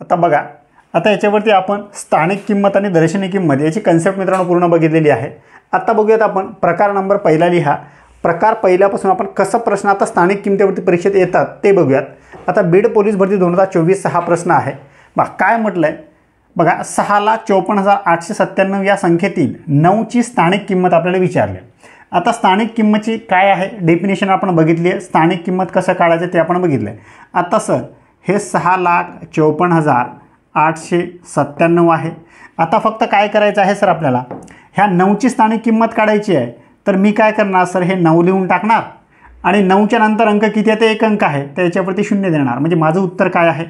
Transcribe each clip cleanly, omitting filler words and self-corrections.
आता बघा, आता याच्यावरती आपण स्थानिक किंमत आणि दर्शनी किंमत याची कन्सेप्ट मित्रांनो पूर्ण बघितलेली आहे. आता बघूयात आपण प्रकार नंबर पहिला लिहा. प्रकार पहिल्यापासून आपण कसं प्रश्न आता स्थानिक किंमतीवरती परीक्षेत येतात ते बघूयात. आता बीड पोलीस भरती 2024 हा प्रश्न आहे. बघा काय म्हटलंय, बघा 6,54,897 या संख्येतील 9ची स्थानिक किंमत आपल्याला विचारली. आता स्थानिक किंमतची काय आहे डेफिनेशन आपण बघितली आहे. स्थानिक किंमत कसं काढायचं ते आपण बघितलं आहे. आता सर हे 6,54,897 आहे. आता फक्त काय करायचं आहे सर, आपल्याला ह्या 9ची स्थानिक किंमत काढायची आहे. तर मी काय करणार सर, हे 9 लिहून टाकणार आणि 9च्या नंतर अंक किती आहे ते एक अंक आहे तर याच्यावरती 0 देणार. म्हणजे माझं उत्तर काय आहे,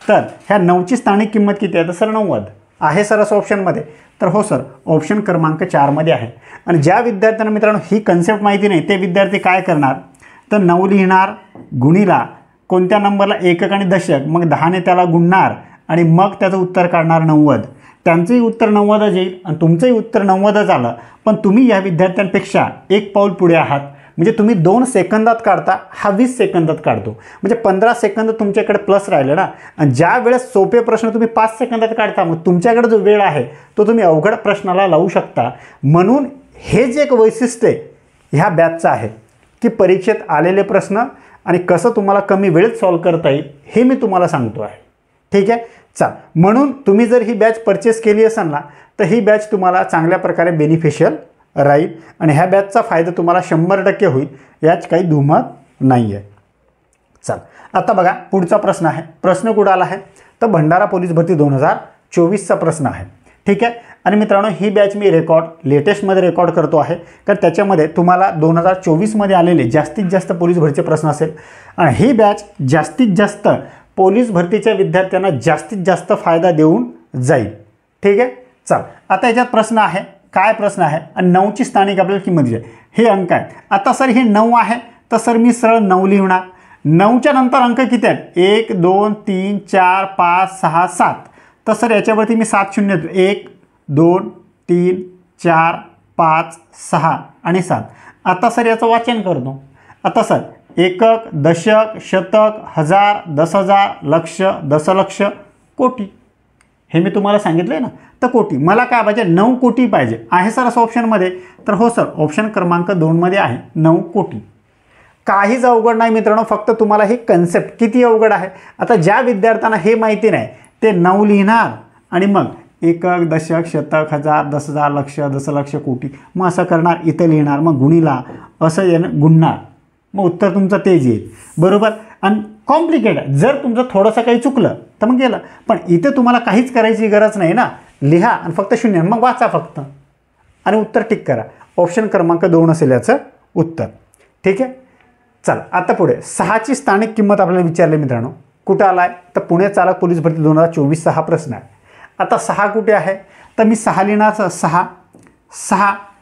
तर ह्या 9ची स्थानिक किंमत किती आहे तर सर 90 आहे सर असं ऑप्शनमध्ये. तर हो सर, ऑप्शन क्रमांक 4 मध्ये आहे. आणि ज्या विद्यार्थ्यांना मित्रांनो ही कन्सेप्ट माहिती नाही ते विद्यार्थी काय करणार, तर 9 लिहिणार, गुणीला कोणत्या नंबरला एकक आणि दशक, मग 10ने त्याला गुणणार आणि मग त्याचं उत्तर काढणार 90. त्यांचंही उत्तर 90च येईल आणि तुमचंही उत्तर 90च आलं. पण तुम्ही या विद्यार्थ्यांपेक्षा एक पाऊल पुढे आहात. म्हणजे तुम्ही 2 सेकंदात काढता, हा 20 सेकंदात काढतो. म्हणजे 15 सेकंद तुमच्याकडे प्लस राहिले ना. आणि ज्या वेळेस सोपे प्रश्न तुम्ही 5 सेकंदात काढता, मग तुमच्याकडे जो वेळ आहे तो तुम्ही अवघड प्रश्नाला लावू शकता. म्हणून हे जे एक वैशिष्ट्य ह्या बॅचचं आहे की परीक्षेत आलेले प्रश्न आणि कसं तुम्हाला कमी वेळेत सॉल्व करता येईल हे मी तुम्हाला सांगतो आहे. ठीक आहे, चल. म्हणून तुम्ही जर ही बॅच परचेस केली असाल ना तर ही बॅच तुम्हाला चांगल्या प्रकारे बेनिफिशियल राहील आणि ह्या बॅचचा फायदा तुम्हाला 100% होईल, याच काही दुमत नाही आहे. चल, आता बघा पुढचा प्रश्न आहे. प्रश्न कुठं आला आहे तर भंडारा पोलीस भरती 2024चा प्रश्न आहे. ठीक आहे. आणि मित्रांनो ही बॅच मी लेटेस्टमध्ये रेकॉर्ड करतो आहे कारण त्याच्यामध्ये तुम्हाला 2024मध्ये आलेले जास्तीत जास्त पोलीस भरतीचे प्रश्न असेल आणि ही बॅच जास्तीत जास्त पोलीस भरतीच्या विद्यार्थ्यांना जास्तीत जास्त फायदा देऊन जाईल. ठीक आहे. चल, आता याच्यात प्रश्न आहे, काय प्रश्न आहे, आणि 9ची स्थानिक आपल्याला किंमत दिली आहे. हे अंक आहे. आता सर हे 9 आहे तर सर मी सरळ 9 लिहिणार. 9च्या नंतर अंक किती आहेत, 1 2 3 4 5 6 7. तर सर याच्यावरती मी 7 शून्य 1 2 3 4 5 6 आणि 7. आता सर याचं वाचन करतो. आता सर एकक, दशक, शतक, हजार, 10,000, लक्ष, दशलक्ष, कोटी हे मी तुम्हाला सांगितलं ना. तर कोटी मला काय पाहिजे, 9 कोटी पाहिजे आहे सर असं ऑप्शनमध्ये. तर हो सर, ऑप्शन क्रमांक 2 मध्ये आहे 9 कोटी. काहीच अवघड नाही मित्रांनो, फक्त तुम्हाला ही कन्सेप्ट किती अवघड आहे. आता ज्या विद्यार्थ्यांना हे माहिती नाही ते 9 लिहिणार आणि मग एकक, दशक, शतक, हजार, 10,000, लक्ष, दशलक्ष, कोटी मग असं करणार, इथं लिहिणार, मग गुणीला असं गुणणार, मग उत्तर तुमचं तेच येईल. बरोबर. आणि कॉम्प्लिकेट आहे. जर तुमचं थोडंसं काही चुकलं तर मग गेलं. पण इथे तुम्हाला काहीच करायची गरज नाही ना. लिहा आणि फक्त 0 मग वाचा फक्त आणि उत्तर टिक करा. ऑप्शन क्रमांक 2 असेल याचं उत्तर. ठीक आहे. चला आता पुढे 6ची स्थानिक किंमत आपल्याला विचारली मित्रांनो. कुठं आला आहे तर पुणे चालक पोलीस भरती 2024चा हा प्रश्न आहे. आता 6 कुठे आहे तर मी 6 लिहिणार.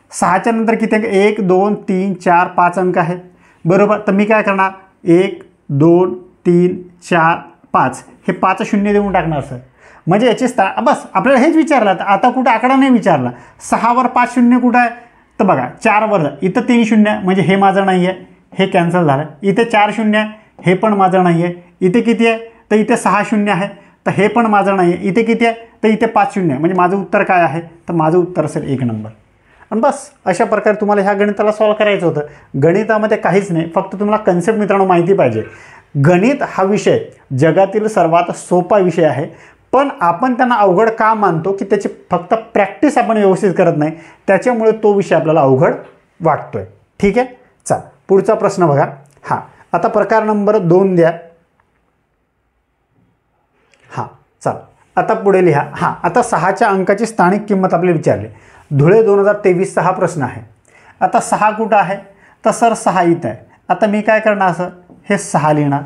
6च्या नंतर किती अंक, 1 2 3 4 5 अंक आहेत. बरोबर. तर मी काय करणार, 1 2 3 4 5 हे 5 शून्य देऊन टाकणार सर. म्हणजे याची बस आपल्याला हेच विचारलं. आता कुठं आकडा नाही विचारला. 6वर 5 शून्य कुठं आहे तर बघा 4वर इथं 3 शून्य म्हणजे हे माझं नाही आहे, हे कॅन्सल झालं. इथे 4 शून्य आहे, हे पण माझं नाही आहे. इथे किती आहे तर इथे 6 शून्य आहे तर हे पण माझं नाही आहे. इथे किती आहे तर इथे 5 शून्य आहे. म्हणजे माझं उत्तर काय आहे तर माझं उत्तर असेल 1 नंबर. आणि बस अशा प्रकारे तुम्हाला ह्या गणिताला सॉल्व करायचं होतं. गणितामध्ये काहीच नाही, फक्त तुम्हाला कन्सेप्ट मित्रांनो माहिती पाहिजे. गणित हा विषय जगातील सर्वात सोपा विषय आहे. पण आपण त्यांना अवघड का मानतो की त्याची फक्त प्रॅक्टिस आपण व्यवस्थित करत नाही, त्याच्यामुळे तो विषय आपल्याला अवघड वाटतोय. ठीक आहे. चल पुढचा प्रश्न बघा. हां, आता प्रकार नंबर 2 द्या. हां चल आता पुढे लिहा. हां, आता 6च्या अंकाची स्थानिक किंमत आपल्याला विचारली. धुळे 2023चा हा प्रश्न आहे. आता 6 कुठं आहे तर सर 6 इथं आहे. आता मी काय करणार सर, हे 6 लिहिणार.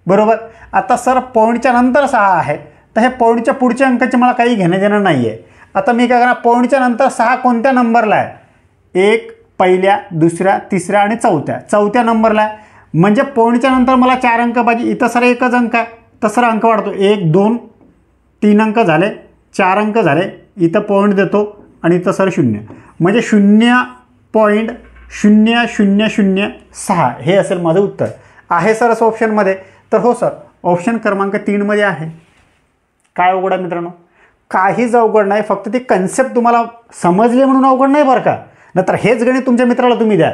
बरोबर. आता सर पॉईंटच्या नंतर 6 आहे तर हे पॉईंटच्या पुढच्या अंकाचे मला काही घेणं देणं नाही आहे. आता मी काय करणार, पॉईंटच्या नंतर 6 कोणत्या नंबरला आहे, 1 पहिल्या, दुसऱ्या, तिसऱ्या आणि चौथ्या नंबरला आहे. म्हणजे पॉईंटच्या नंतर मला 4 अंक पाहिजे. इथं सर एकच अंक आहे तर सर अंक वाढतो. 1 2 3 अंक झाले, 4 अंक झाले. इथं पॉईंट देतो आणि इथं सर 0 म्हणजे 0.0006 हे असेल माझं उत्तर. आहे सर असं ऑप्शनमध्ये. तर हो सर, ऑप्शन क्रमांक 3 मध्ये आहे. काय अवघड आहे मित्रांनो? काहीच अवघड नाही, फक्त ती कन्सेप्ट तुम्हाला समजली म्हणून अवघड नाही बरं का. नंतर हेच गणित तुमच्या मित्राला तुम्ही द्या,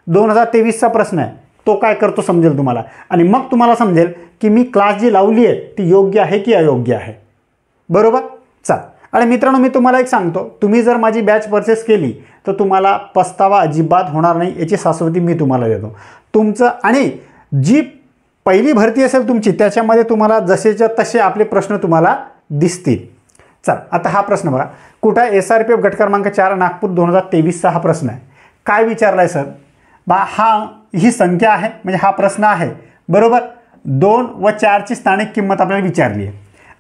2023चा प्रश्न आहे, तो काय करतो समजेल तुम्हाला, आणि मग तुम्हाला समजेल की मी क्लास जी लावली आहे ती योग्य आहे की अयोग्य आहे. बरोबर. चल, आणि मित्रांनो मी तुम्हाला एक सांगतो, तुम्ही जर माझी बॅच परचेस केली तर तुम्हाला पस्तावा अजिबात होणार नाही, याची शाश्वती मी तुम्हाला देतो. तुमचं आणि जी पहिली भरती असेल तुमची त्याच्यामध्ये तुम्हाला जसेच्या तसे आपले प्रश्न तुम्हाला दिसतील. चल, आता हा प्रश्न बघा, कुठं आहे SRPF गट क्रमांक 4 नागपूर 2023चा हा प्रश्न आहे. काय विचारला आहे सर? ही संख्या आहे, म्हणजे हा प्रश्न आहे. बरोबर. 2 व 4ची स्थानिक किंमत आपल्याला विचारली आहे.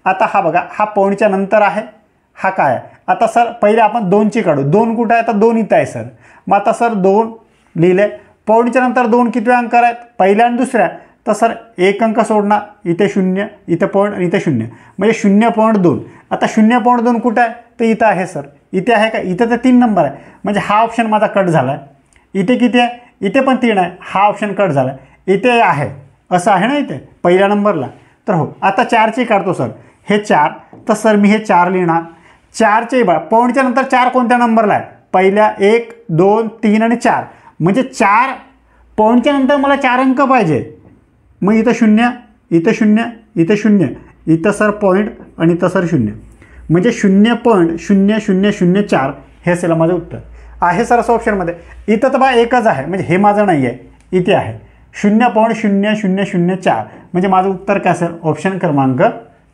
आता हा बघा, हा पॉईंटच्या नंतर आहे, हा काय आहे? आता सर पहिले आपण 2ची काढू. 2 कुठं आहे? आता 2 इथं आहे सर. मग आता सर 2 लिहिले, पॉईंटच्या नंतर 2 किती अंक आहेत? पहिल्या आणि दुसऱ्या. तर सर एक अंक सोडणार, इथे 0, इथे पॉईंट आणि इथे 0, म्हणजे 0.2. आता 0.2 कुठं आहे? तर इथं आहे सर. इथे आहे का? इथे तर 3 नंबर आहे, म्हणजे हा ऑप्शन माझा कट झाला आहे. इथे किती आहे? इथे पण 3 आहे, हा ऑप्शन कट झाला आहे. इथे आहे, असं आहे ना इथे पहिल्या नंबरला. तर हो, आता 4ची काढतो सर. हे 4, तर सर मी हे 4 लिहिणार. 4चे बघा, पॉईंटच्या नंतर 4 कोणत्या नंबरला आहे? पहिल्या 1, 2, 3 आणि 4, म्हणजे 4 पॉईंटच्या नंतर मला 4 अंक पाहिजे. मग इथं 0, इथं 0, इथं 0, इथं सर पॉईंट आणि इथं सर 0, म्हणजे 0.0004 हे असेल माझं उत्तर. आहे सर असं ऑप्शनमध्ये. इथं तर बघा एकच आहे, म्हणजे हे माझं नाही आहे, इथे आहे 0.0004, म्हणजे माझं उत्तर काय असेल? ऑप्शन क्रमांक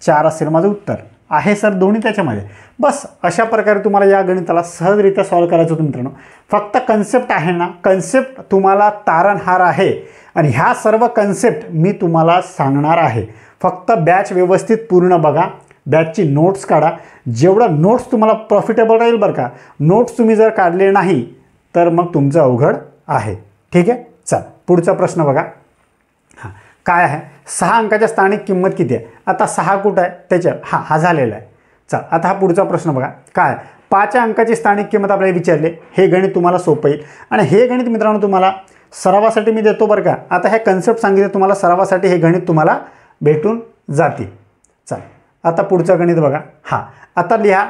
4 असेल माझं उत्तर. आहे सर दोन्ही त्याच्यामध्ये. बस अशा प्रकारे तुम्हाला या गणिताला सहजरित्या सॉल्व्ह करायचं होतं मित्रांनो. फक्त कन्सेप्ट आहे ना, कन्सेप्ट तुम्हाला तारणहार आहे, आणि ह्या सर्व कन्सेप्ट मी तुम्हाला सांगणार आहे. फक्त बॅच व्यवस्थित पूर्ण बघा, बॅचची नोट्स काढा. जेवढं नोट्स तुम्हाला प्रॉफिटेबल राहील बरं का. नोट्स तुम्ही जर काढले नाही तर मग तुमचं अवघड आहे. ठीक आहे. चल, पुढचा प्रश्न बघा. हां, काय आहे? 6 अंकाच्या स्थानिक किंमत किती आहे? आता 6 कुठं आहे? त्याच्या हा झालेला आहे. चल, आता हा पुढचा प्रश्न बघा. काय? 5 अंकाची स्थानिक किंमत आपल्याला विचारले. हे गणित तुम्हाला सोपं येईल, आणि हे गणित मित्रांनो तुम्हाला सरावासाठी मी देतो बरं का. आता हे कन्सेप्ट सांगितले तुम्हाला, सरावासाठी हे गणित तुम्हाला भेटून जातील. चल, आता पुढचं गणित बघा. हां, आता लिहा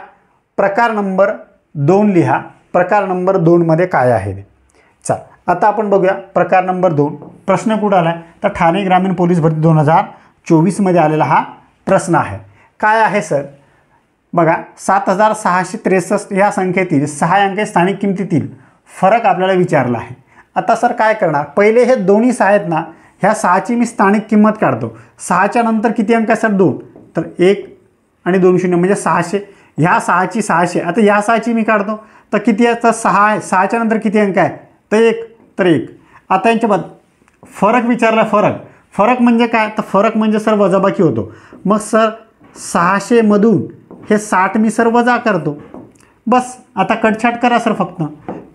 प्रकार नंबर 2 लिहा. प्रकार नंबर 2मध्ये काय आहे? चल, आता आपण बघूया प्रकार नंबर 2. प्रश्न कुठं आला आहे? तर ठाणे ग्रामीण पोलीस भरती 2024मध्ये आलेला हा प्रश्न आहे. काय आहे सर? बघा, 7663 या संख्येतील 6 अंक स्थानिक किमतीतील फरक आपल्याला विचारला आहे. आता सर काय करणार? पहिले हे दोन्ही 6 आहेत ना, ह्या 6ची मी स्थानिक किंमत काढतो. 6च्या नंतर किती अंक आहे सर? 2, तर 1 आणि 2 0, म्हणजे 600. ह्या 6ची 600. आता ह्या 6ची मी काढतो, तर किती आहे? तर 6 आहे. 6च्या नंतर किती अंक आहे? तर 1, तर 1. आता यांच्याबद्दल फरक विचारला. फरक म्हणजे काय? तर फरक म्हणजे सर वजाबाकी होतो. मग सर 600मधून हे 60 मी सर वजा करतो. बस, आता कटछाट करा सर फक्त.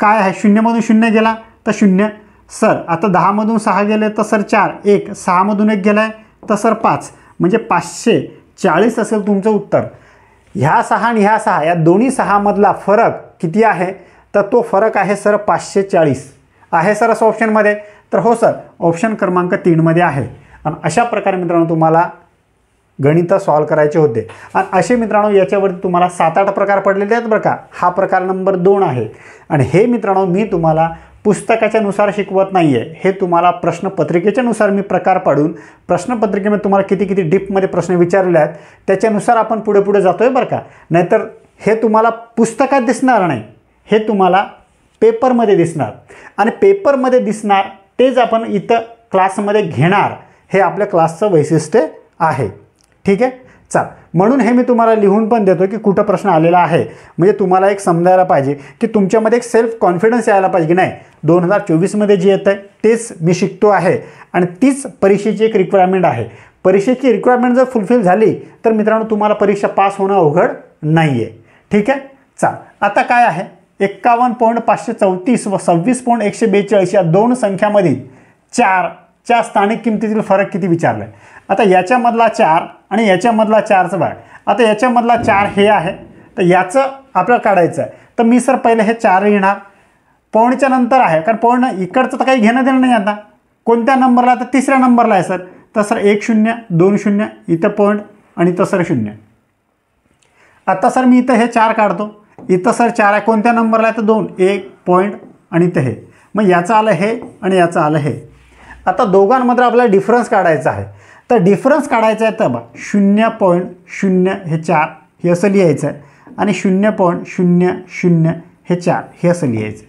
काय आहे? 0मधून 0 गेला तर 0 सर. आता 10मधून 6 गेले तर सर 4, 1 6मधून 1 गेला आहे तर सर 5, म्हणजे 540 असेल तुमचं उत्तर. ह्या 6 आणि ह्या 6 या दोन्ही 6मधला फरक किती आहे? तर तो फरक आहे सर 540. आहे सर असं ऑप्शनमध्ये? तर हो सर, ऑप्शन क्रमांक 3मध्ये आहे. आणि अशा प्रकारे मित्रांनो तुम्हाला गणितं सॉल्व्ह करायचे होते. आणि असे मित्रांनो याच्यावरती तुम्हाला 7-8 प्रकार पडलेले आहेत बरं का. हा प्रकार नंबर 2 आहे. आणि हे मित्रांनो मी तुम्हाला पुस्तकाच्या नुसार शिकवत नाही आहे, हे तुम्हाला प्रश्नपत्रिकेच्या नुसार मी प्रकार पाडून प्रश्नपत्रिकेमध्ये तुम्हाला किती किती डीपमध्ये प्रश्न विचारले आहेत त्याच्यानुसार आपण पुढे पुढे जातो आहे बरं का. नाहीतर हे तुम्हाला पुस्तकात दिसणार नाही, हे तुम्हाला पेपरमध्ये दिसणार, आणि पेपरमध्ये दिसणार तेच आपण इथं क्लासमध्ये घेणार. हे आपल्या क्लासचं वैशिष्ट्य आहे. ठीक आहे. चल, म्हणून हे मी तुम्हाला लिहून पण देतो की कुठं प्रश्न आलेला आहे, म्हणजे तुम्हाला एक समजायला पाहिजे की तुमच्यामध्ये एक सेल्फ कॉन्फिडन्स यायला पाहिजे की नाही 2024मध्ये जे येतं आहे तेच मी शिकतो आहे, आणि तीच परीक्षेची एक रिक्वायरमेंट आहे. परीक्षेची रिक्वायरमेंट जर फुलफिल झाली तर मित्रांनो तुम्हाला परीक्षा पास होणं अवघड नाही आहे. ठीक आहे. चल, आता काय आहे? 51.534 व 26.142 या दोन संख्यामधील 4च्या स्थानिक किमतीतील फरक किती विचारला आहे. आता याच्यामधला 4 आणि याच्यामधला 4चं भाग. आता याच्यामधला 4 हे आहे, तर याचं आपल्याला काढायचं आहे. तर मी सर पहिले हे 4 लिहिणार. पॉईंटच्या नंतर आहे, कारण पॉईंट इकडचं तर काही घेणं देणं नाही. आता कोणत्या नंबरला? तर 3ऱ्या नंबरला आहे सर. तर सर 1 0 2 0 इथं पॉईंट आणि इथं सर 0. आता सर मी इथं हे 4 काढतो, इथं सर 4 आहे, कोणत्या नंबरला आहे तर 2, 1 पॉईंट आणि इथं हे, मग याचं आलं हे आणि याचं आलं हे. आता दोघांमध्ये आपल्याला डिफरन्स काढायचा आहे. तर डिफरन्स काढायचा आहे तर बघा 0.0 हे 4 हे असं लिहायचं आहे आणि 0.00 हे 4 हे असं लिहायचं आहे.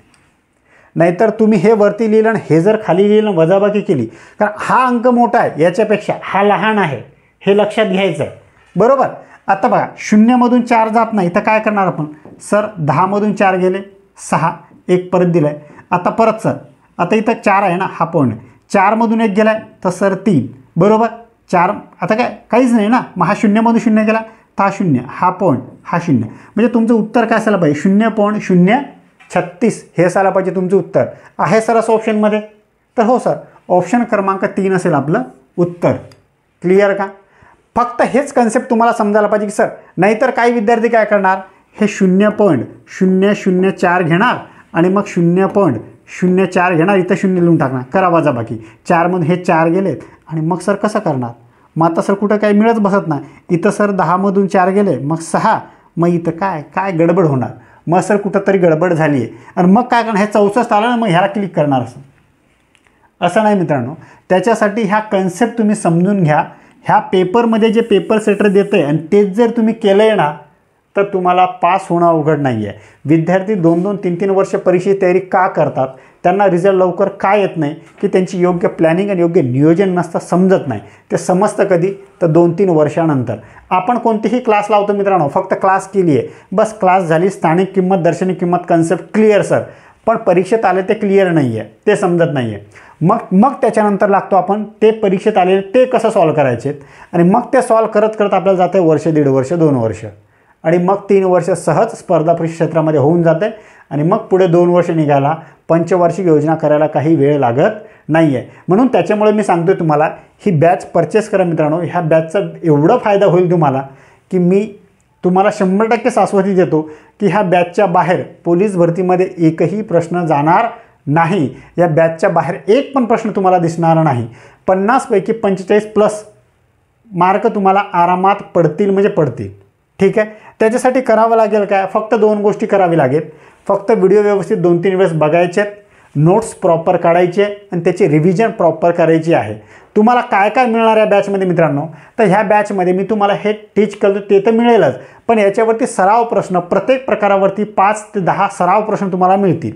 नाहीतर तुम्ही हे वरती लिहिलं आणि हे जर खाली लिहिलं वजाबाकी केली, कारण हा अंक मोठा आहे याच्यापेक्षा, हा लहान आहे हे लक्षात घ्यायचं आहे. बरोबर. आता बघा 0मधून 4 जात नाही तर काय करणार आपण सर, 10मधून 4 गेले 6, 1 परत दिलं आहे. आता परत सर, आता इथं 4 आहे ना, हा पॉईंट 4मधून 1 गेला आहे तर सर 3. बरोबर. 4 आता काहीच नाही ना, मग हा 0मधून 0 गेला तर हा 0, हा पॉईंट हा 0, म्हणजे तुमचं उत्तर काय असायला पाहिजे 0.036 हे असायला पाहिजे तुमचं उत्तर. आहे सर असं ऑप्शनमध्ये? तर हो सर, ऑप्शन क्रमांक 3 असेल आपलं उत्तर. क्लिअर का? फक्त हेच कन्सेप्ट तुम्हाला समजायला पाहिजे की सर, नाहीतर काही विद्यार्थी काय करणार, हे 0.004 घेणार आणि मग 0.04 घेणार, इथं 0 लिहून टाकणार, करा वजाबाकी. 4मधून हे 4 गेलेत आणि मग सर कसं करणार, मग आता सर कुठं काही मिळत बसत नाही. इथं सर 10मधून 4 गेले मग 6, मग इथं काय गडबड होणार, मग सर कुठंतरी गडबड झाली आहे आणि मग काय करणार, हे 64 आलं ना, मग ह्याला क्लिक करणार. असं नाही मित्रांनो. त्याच्यासाठी ह्या कन्सेप्ट तुम्ही समजून घ्या. ह्या पेपरमध्ये जे पेपर सेटर देतं आहे आणि तेच जर तुम्ही केलं आहे ना तर तुम्हाला पास होणं अवघड नाही आहे. विद्यार्थी 2-2, 3-3 वर्ष परीक्षेची तयारी का करतात, त्यांना रिझल्ट लवकर का येत नाही की त्यांची योग्य प्लॅनिंग आणि योग्य नियोजन नसतं, समजत नाही. ते समजतं कधी तर 2-3 वर्षानंतर. आपण कोणतेही क्लास लावतो मित्रांनो, फक्त क्लास केली आहे बस, क्लास झाली, स्थानिक किंमत, दर्शनी किंमत कन्सेप्ट क्लिअर सर, पण परीक्षेत आले ते क्लिअर नाही आहे, ते समजत नाही आहे. मग त्याच्यानंतर लागतो आपण ते परीक्षेत आलेले ते कसं सॉल्व करायचे आणि मग ते सॉल्व करत करत आपल्याला जातं आहे वर्ष, 1.5 वर्ष, 2 वर्ष आणि मग 3 वर्ष सहज स्पर्धा परीक्षा क्षेत्रामध्ये होऊन जाते आणि मग पुढे 2 वर्ष निघायला पंचवार्षिक योजना करायला काही वेळ लागत नाही आहे. म्हणून त्याच्यामुळे मी सांगतोय तुम्हाला ही बॅच परचेस करा मित्रांनो. ह्या बॅचचा एवढा फायदा होईल तुम्हाला की मी तुम्हाला 100% शाश्वती देतो की ह्या बॅचच्या बाहेर पोलीस भरतीमध्ये एकही प्रश्न जाणार नाही. या बॅचच्या बाहेर एक पण प्रश्न तुम्हाला दिसणार नाही. 50 पैकी 45+ मार्क तुम्हाला आरामात पडतील म्हणजे पडतील. ठीक आहे. त्याच्यासाठी करावं लागेल काय, फक्त 2 गोष्टी करावी लागेल. फक्त व्हिडिओ व्यवस्थित 2-3 वेळेस बघायचे, नोट्स प्रॉपर काढायचे आणि त्याची रिव्हिजन प्रॉपर करायची आहे. तुम्हाला काय काय मिळणार या बॅचमध्ये मित्रांनो, तर ह्या बॅचमध्ये मी तुम्हाला हे टीच करतो ते तर मिळेलच, पण याच्यावरती सराव प्रश्न, प्रत्येक प्रकारावरती 5 ते 10 सराव प्रश्न तुम्हाला मिळतील.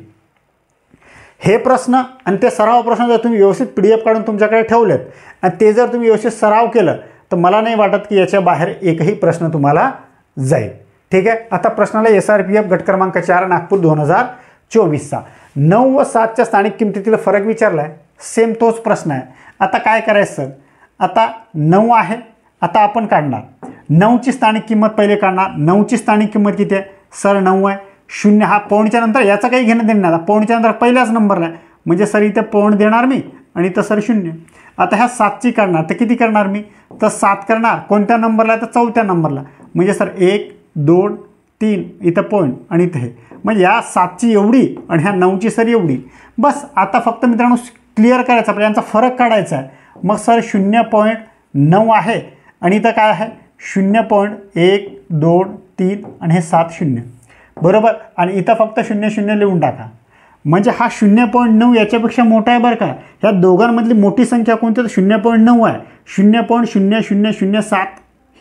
हे प्रश्न आणि ते सराव प्रश्न जर तुम्ही व्यवस्थित PDF काढून तुमच्याकडे ठेवलेत आणि ते जर तुम्ही व्यवस्थित सराव केलं तर मला नाही वाटत की याच्या बाहेर एकही प्रश्न तुम्हाला जाईल. ठीक आहे. आता प्रश्नाला SRPF गट क्रमांक 4 नागपूर 2024चा 9 व 7च्या स्थानिक किमतीतील फरक विचारला आहे. सेम तोच प्रश्न आहे. आता काय करायचं सर, आता 9 आहे, आता आपण काढणार 9ची स्थानिक किंमत पहिले काढणार. 9ची स्थानिक किंमत किती आहे सर, 9 आहे. 0 हा पौंडच्या नंतर याचा काही घेणं देणं नाही, पौंडच्या नंतर पहिल्याच नंबरला आहे म्हणजे सर इथे पौंड देणार मी आणि इथं सर 0. आता ह्या 7ची काढणार तर किती करणार मी, तर 7 करणार, कोणत्या नंबरला आहे तर 4थ्या नंबरला, म्हणजे सर 1, 2, 3 इथं पॉईंट आणि इथं हे, म्हणजे या 7ची एवढी आणि ह्या 9ची सर एवढी. बस आता फक्त मित्रांनो क्लिअर करायचं आपल्याला, यांचा फरक काढायचा आहे. मग सर 0.9 आहे आणि इथं काय आहे 0.1, 2, 3 आणि हे 7 0 बरोबर, आणि इथं फक्त 0 0 लिहून टाका. म्हणजे हा 0.9 याच्यापेक्षा मोठा आहे बरं का. ह्या दोघांमधली मोठी संख्या कोणती तर 0.9 आहे. 0.0007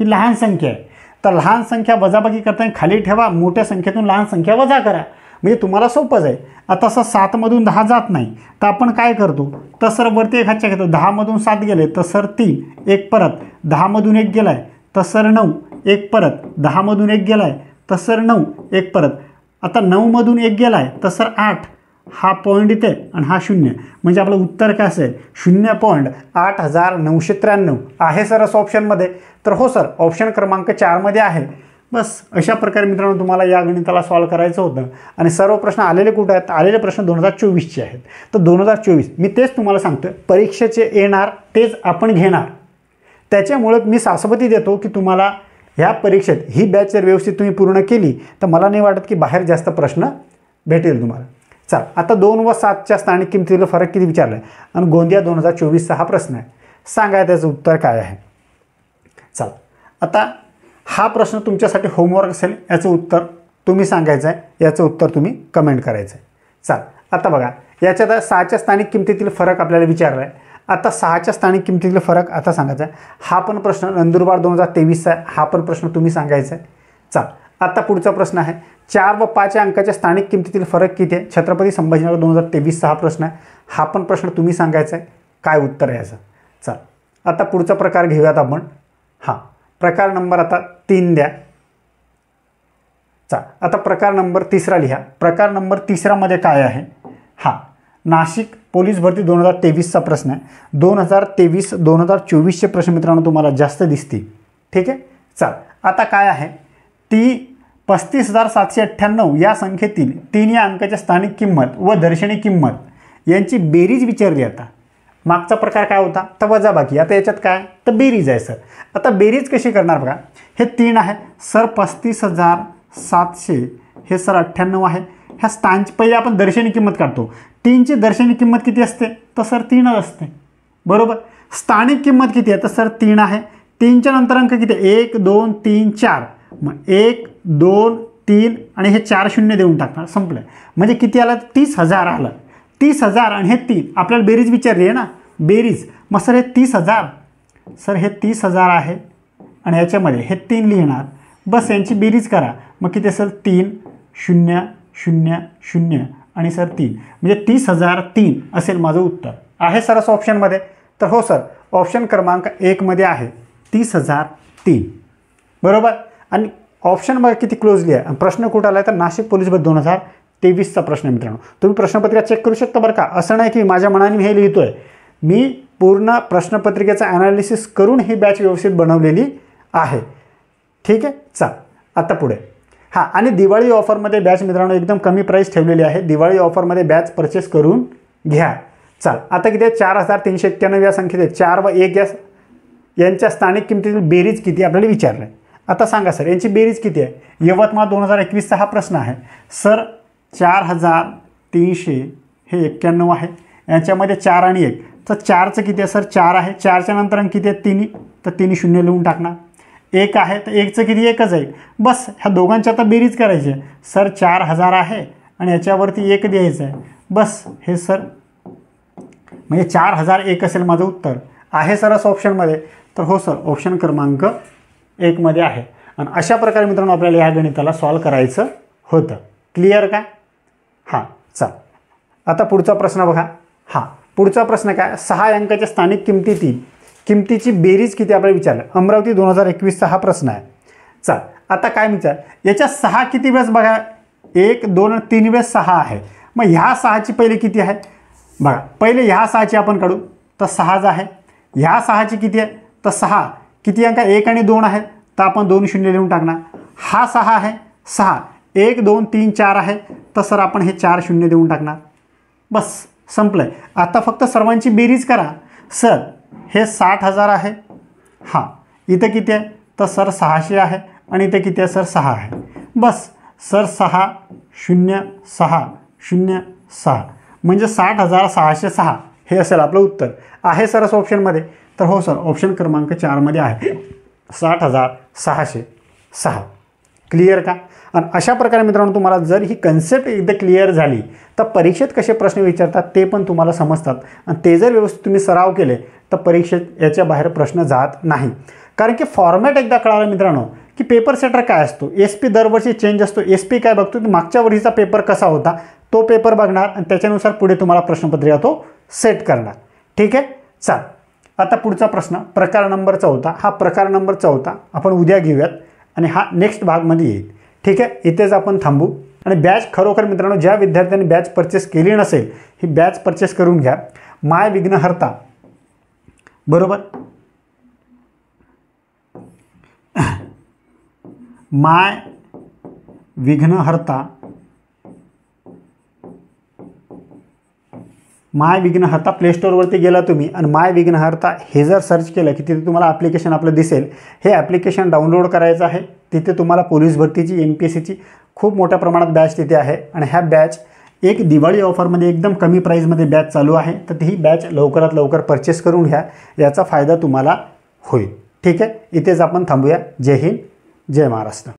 ही लहान संख्या आहे. तर लहान संख्या वजाबाकी करताना खाली ठेवा, मोठ्या संख्येतून लहान संख्या वजा करा, म्हणजे तुम्हाला सोपं जाईल. आता असं 7मधून 10 जात नाही तर आपण काय करतो, तर सर वरती 1 हातच्या घेतो. 10मधून 7 गेले तर सर 3, 1 परत. 10मधून 1 गेला आहे तर सर 9, 1 परत. 10मधून 1 गेला आहे तर सर 9, 1 परत. आता 9मधून 1 गेला आहे तर सर 8, हा पॉईंट इथे आणि हा 0, म्हणजे आपलं उत्तर काय असेल 0.8993 आहे सर असं ऑप्शनमध्ये. तर हो सर, ऑप्शन क्रमांक 4मध्ये आहे. बस अशा प्रकारे मित्रांनो तुम्हाला या गणिताला सॉल्व करायचं होतं. आणि सर्व प्रश्न आलेले कुठे आहेत, आलेले प्रश्न 2024चे आहेत. तर 2024 मी तेच तुम्हाला सांगतो, परीक्षेचे येणार तेच आपण घेणार. त्याच्यामुळे मी शाश्वती देतो की तुम्हाला ह्या परीक्षेत ही बॅच जर व्यवस्थित तुम्ही पूर्ण केली तर मला नाही वाटत की बाहेर जास्त प्रश्न भेटेल तुम्हाला. चला, आता 2 व 7च्या स्थानिक किमतीतील फरक किती विचारला आहे आणि गोंदिया 2024चा हा प्रश्न आहे. सांगा त्याचं उत्तर काय आहे. चला, आता हा प्रश्न तुमच्यासाठी होमवर्क असेल, याचं उत्तर तुम्ही सांगायचं आहे, याचं उत्तर तुम्ही कमेंट करायचं आहे. चाल, आता बघा याच्यात 6च्या स्थानिक किमतीतील फरक आपल्याला विचारला आहे. आता 6च्या स्थानिक किमतीतील फरक आता सांगायचा आहे. हा पण प्रश्न नंदुरबार 2023चा आहे. हा पण प्रश्न तुम्ही सांगायचा आहे. चाल, आता पुढचा प्रश्न आहे 4 व 5 या अंकाच्या स्थानिक किमतीतील फरक किती आहे? छत्रपती संभाजीनगर 2023चा हा प्रश्न आहे. हा पण प्रश्न तुम्ही सांगायचा आहे. काय उत्तर आहे याचं? चाल, आता पुढचा प्रकार घेऊयात आपण. प्रकार नंबर आता 3 द्या. चाल, आता प्रकार नंबर 3 लिहा. प्रकार नंबर 3मध्ये काय आहे? नाशिक पोलीस भरती 2023चा प्रश्न आहे. 2023-2024चे प्रश्न मित्रांनो तुम्हाला जास्त दिसतील. ठीक आहे. चाल, आता काय आहे? ती 35,798 या संख्येतील 3 या अंकाच्या स्थानिक किंमत व दर्शनी किंमत यांची बेरीज विचारली. आता मागचा प्रकार काय होता? तर वजाबाकी. आता याच्यात काय? तर बेरीज आहे सर. आता बेरीज कशी करणार बघा. हे 3 आहे सर, 35,700 हे सर 98 आहे. ह्या स्थानची पहिले आपण दर्शनी किंमत काढतो. 3ची दर्शनी किंमत किती असते? तर सर 3 असते. बरोबर. स्थानिक किंमत किती आहे? तर सर 3 आहे. 3च्या नंतर अंक किती? 1 2 3 4. मग 1 2 3 आणि हे 4 शून्य देऊन टाकणार. संपलं. म्हणजे किती आलं? 30,000 आलं. 30,000 आणि हे 3 आपल्याला बेरीज विचारली आहे ना, बेरीज. मग सर हे 30,000, सर हे 30,000 आहे आणि याच्यामध्ये हे 3 लिहिणार. बस यांची बेरीज करा. मग किती असेल? 3 0 0 0 आणि सर 3 म्हणजे 30,003 असेल माझं उत्तर. आहे सर असं ऑप्शनमध्ये? तर हो सर, ऑप्शन क्रमांक 1 मध्ये आहे 30,003. बरोबर. आणि ऑप्शन बघा किती क्लोजली आहे. प्रश्न कुठं आला आहे? तर नाशिक पोलीस भरती 2023चा प्रश्न. मित्रांनो तुम्ही प्रश्नपत्रिका चेक करू शकता बरं का. असं नाही की माझ्या मनाने हे लिहितो आहे. मी पूर्ण प्रश्नपत्रिकेचं ॲनालिसिस करून ही बॅच व्यवस्थित बनवलेली आहे. ठीक आहे. चाल, आता पुढे. आणि दिवाळी ऑफरमध्ये बॅच मित्रांनो एकदम कमी प्राईस ठेवलेली आहे. दिवाळी ऑफरमध्ये बॅच परचेस करून घ्या. चाल, आता किती आहे? 4,391 या संख्येत 4 व 1 यांच्या स्थानिक किमतीतील बेरीज किती आपल्याला विचारलं आहे. आता सांगा सर यांची बेरीज किती आहे? यवतमाळ 2021चा हा प्रश्न आहे. सर 4,300 हे 91 आहे. यांच्यामध्ये 4 आणि 1, तर 4चं किती आहे? सर 4 आहे. 4च्या नंतर अंक किती आहे? 3, तर 3 शून्य लिहून टाकणार. 1 आहे तर 1चं किती? 1च आहे. बस ह्या दोघांची आता बेरीज करायची आहे. सर 4,000 आहे आणि याच्यावरती 1 द्यायचं आहे. बस हे सर म्हणजे 4,001 असेल माझं उत्तर. आहे सर असं ऑप्शनमध्ये? तर हो सर, ऑप्शन क्रमांक 1 मध्ये आहे. आणि अशा प्रकारे मित्रांनो आपल्याला या गणिताला सॉल्व करायचं होतं. क्लिअर का? चाल, आता पुढचा प्रश्न बघा. पुढचा प्रश्न काय? 6 अंकाच्या स्थानिक किमतीची बेरीज किती आपल्याला विचारलं. अमरावती 2021चा हा प्रश्न आहे. चाल, आता काय विचार? याच्या 6 किती वेळेस बघा? 1 2 3 वेळेस 6 आहे. मग ह्या 6ची पहिले किती आहे बघा. पहिले ह्या 6ची आपण काढू तर 6च आहे. ह्या 6ची किती आहे? तर 6. किती अंक? 1 आणि 2 आहेत, तर आपण 2 शून्य लिहून टाकणार. हा 6 आहे. 6 1 2 3 4 आहे, तर सर आपण हे 4 शून्य देऊन टाकणार. बस संपलं आहे. आता फक्त सर्वांची बेरीज करा. सर हे 60,000 आहे. इथं किती आहे? तर सर 600 आहे आणि इथं किती आहे? सर 6 आहे. बस सर 6 0 6 0 6 म्हणजे 60,606 हे असेल आपलं उत्तर. आहे सर असं ऑप्शनमध्ये? तर हो सर, ऑप्शन क्रमांक 4 मध्ये आहे 60,606. क्लिअर का? आणि अशा प्रकारे मित्रांनो तुम्हाला जर ही कन्सेप्ट एकदा क्लिअर झाली तर परीक्षेत कसे प्रश्न विचारतात ते पण तुम्हाला समजतात. आणि ते जर व्यवस्थित तुम्ही सराव केले तर परीक्षेत याच्या बाहेर प्रश्न जात नाही. कारण की फॉर्मॅट एकदा कळालं मित्रांनो की पेपर सेटर काय असतो. SP दरवर्षी चेंज असतो. SP काय बघतो? मागच्या वर्षीचा पेपर कसा होता तो पेपर बघणार आणि त्याच्यानुसार पुढे तुम्हाला प्रश्नपत्रिका तो सेट करणार. ठीक आहे. चाल, आता पुढचा प्रश्न प्रकार नंबर 4. हा प्रकार नंबर 4 आपण उद्या घेऊयात आणि हा नेक्स्ट भागमध्ये येईल. ठीक आहे. इथेच आपण थांबू. आणि बॅच खरोखर मित्रांनो ज्या विद्यार्थ्यांनी बॅच परचेस केली नसेल ही बॅच परचेस करून घ्या. माय विघ्नहर्ता. बरोबर. माय विघ्नहर्ता प्ले स्टोअरवरती गेला तुम्ही आणि माय विघ्नहर्ता हे जर सर्च केलं की तिथे तुम्हाला ॲप्लिकेशन आपलं दिसेल. हे ॲप्लिकेशन डाउनलोड करायचं आहे. तिथे तुम्हाला पोलीस भरतीची MPSCची खूप मोठ्या प्रमाणात बॅच तिथे आहे. आणि ह्या बॅच एक दिवाळी ऑफरमध्ये एकदम कमी प्राईजमध्ये बॅच चालू आहे. तर ही बॅच लवकरात लवकर परचेस करून घ्या. याचा फायदा तुम्हाला होईल. ठीक आहे. इथेच आपण थांबूया. जय हिंद, जय महाराष्ट्र.